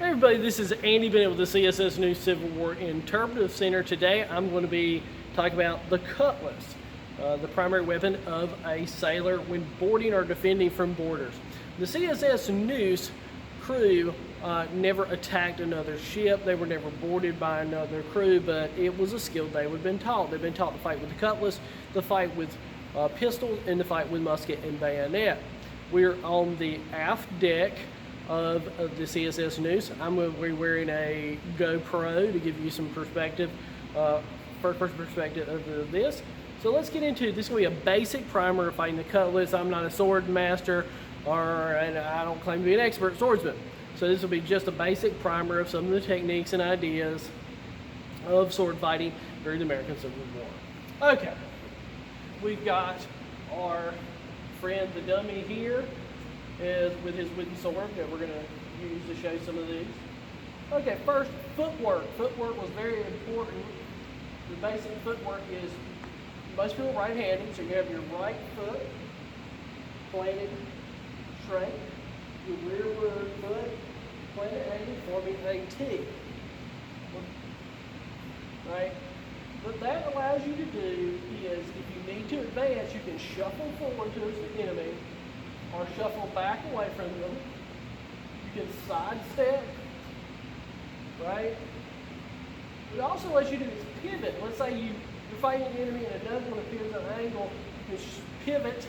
Hey everybody, this is Andy Bennett with the CSS News Civil War Interpretive Center. Today I'm going to be talking about the cutlass, the primary weapon of a sailor when boarding or defending from boarders. The CSS News crew never attacked another ship. They were never boarded by another crew, but it was a skill they would have been taught. They've been taught to fight with the cutlass, to fight with pistols, and to fight with musket and bayonet. We're on the aft deck of the CSS News. I'm going to be wearing a Gopro to give you some perspective, first perspective of this. So let's get into it. This is going to be a basic primer of fighting the cutlass. I'm not a sword master, and I don't claim to be an expert swordsman. So this will be just a basic primer of some of the techniques and ideas of sword fighting during the American Civil War. Okay, we've got our friend the dummy here is with his wooden sword that we're going to use to show some of these. Okay, first, footwork. Footwork was very important. The basic footwork is, most people right-handed, so you have your right foot planted straight, your rearward foot planted angled, forming a T. Right? What that allows you to do is, if you need to advance, you can shuffle forward towards the enemy, or shuffle back away from them. You can sidestep, right? It also lets you do is pivot. Let's say you're fighting an enemy and it doesn't want to pivot at an angle. You can pivot,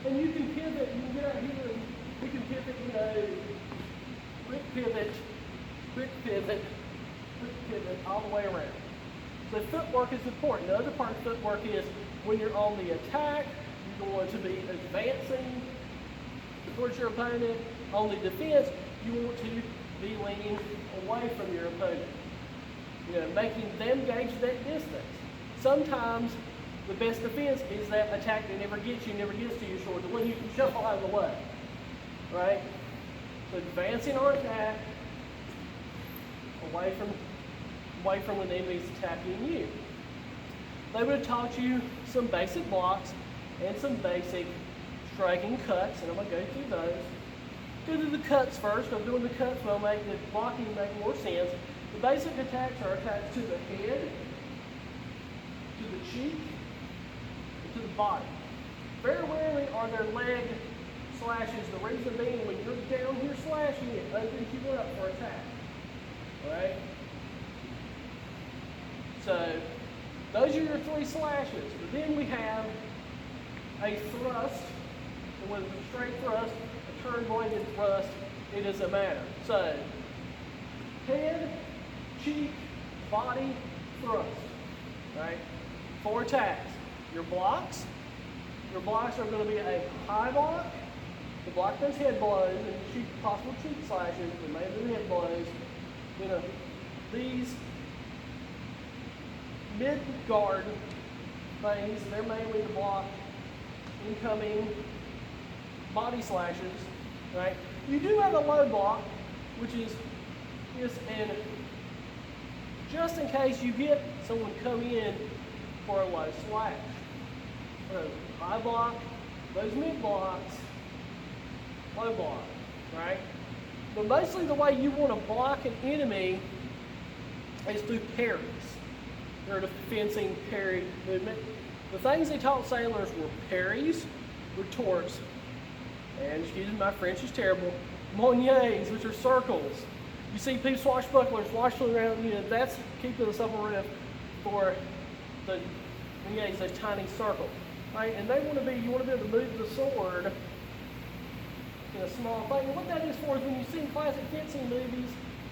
and you can pivot. You can get out here and you can pivot, quick pivot, quick pivot, quick pivot, all the way around. So footwork is important. The other part of footwork is when you're on the attack, you're going to be advancing towards your opponent. On the defense, you want to be leaning away from your opponent. Making them gauge that distance. Sometimes the best defense is that attack that never gets to your sword, the one you can shuffle out of the way. Right? So advancing on attack, away from when the enemy's attacking you. They would have taught you some basic blocks and some basic striking cuts, and I'm going to go through those. Go through the cuts first. I'm doing the cuts will make the blocking make more sense. The basic attacks are attacks to the head, to the cheek, and to the body. Very rarely are there leg slashes. The reason being, when you're down here slashing, it opens you up for attack. Alright? So, those are your three slashes. But then we have a thrust, and whether it's a straight thrust, a turn bladed thrust, it doesn't matter. So, head, cheek, body, thrust. Right? 4 attacks. Your blocks are going to be a high block to block those head blows and cheek, possible cheek slashes, but maybe head blows. These mid-guard things, they're mainly to block incoming body slashes, right? You do have a low block, which is just in case you get someone come in for a low slash. So high block, those mid blocks, low block, right? But mostly the way you want to block an enemy is through parries. They're a fencing parry movement. The things they taught sailors were parries, retorts, and excuse me, my French is terrible, monnets, which are circles. You see people swashbucklers washing around, that's keeping us up a riff for the monnets, those tiny circles. Right? And you want to be able to move the sword in a small thing. And what that is for is when you see classic fencing movies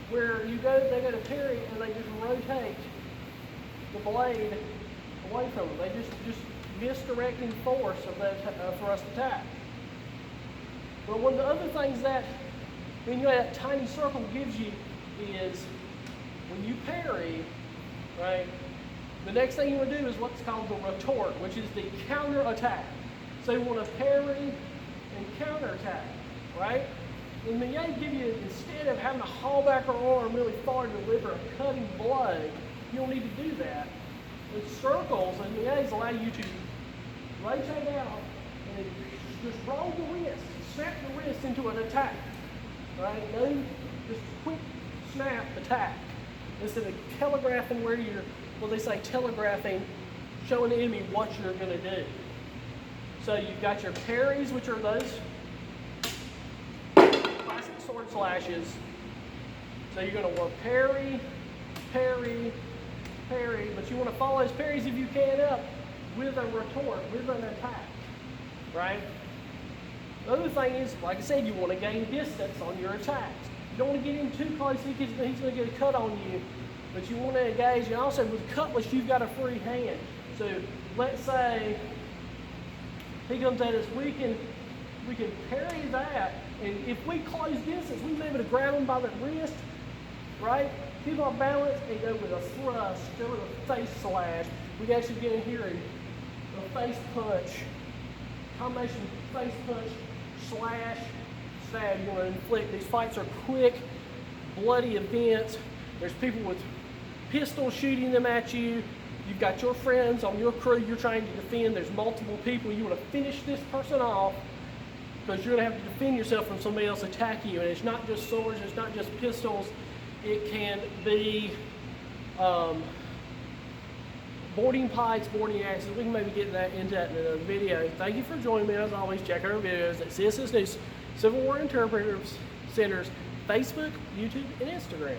where they go to parry and they just rotate the blade away from them. They just misdirecting force of that thrust attack. But one of the other things that that tiny circle gives you is when you parry, right? The next thing you want to do is what's called the retort, which is the counter attack. So you want to parry and counter attack, right? And the give you, instead of having to haul back her arm really far to deliver a cutting blow, you don't need to do that. The circles and the A's allow you to rotate out and just roll the wrist, snap the wrist into an attack. right? No, just quick snap attack. Instead of telegraphing where you're, well, they say telegraphing, showing the enemy what you're going to do. So you've got your parries, which are those classic sword slashes. So you're going to work parry, parry, parry, but you want to follow those parries if you can up with a retort, with an attack, right? The other thing is, like I said, you want to gain distance on your attacks. You don't want to get him too close, he's going to get a cut on you, but you want to engage. And also with cutlass, you've got a free hand. So let's say he comes at us, we can parry that, and if we close distance, we may be able to grab him by the wrist, right? Keep our balance and go with a thrust or a face slash. We can actually get in here and a face punch, combination face punch, slash, stab. You want to inflict. These fights are quick, bloody events. There's people with pistols shooting them at you. You've got your friends on your crew you're trying to defend. There's multiple people. You want to finish this person off because you're going to have to defend yourself from somebody else attacking you. And it's not just swords, it's not just pistols. It can be boarding pikes, boarding axes. We can maybe get into that in another video. Thank you for joining me. As always, check out our videos at CSS News Civil War Interpreters Center's Facebook, YouTube, and Instagram.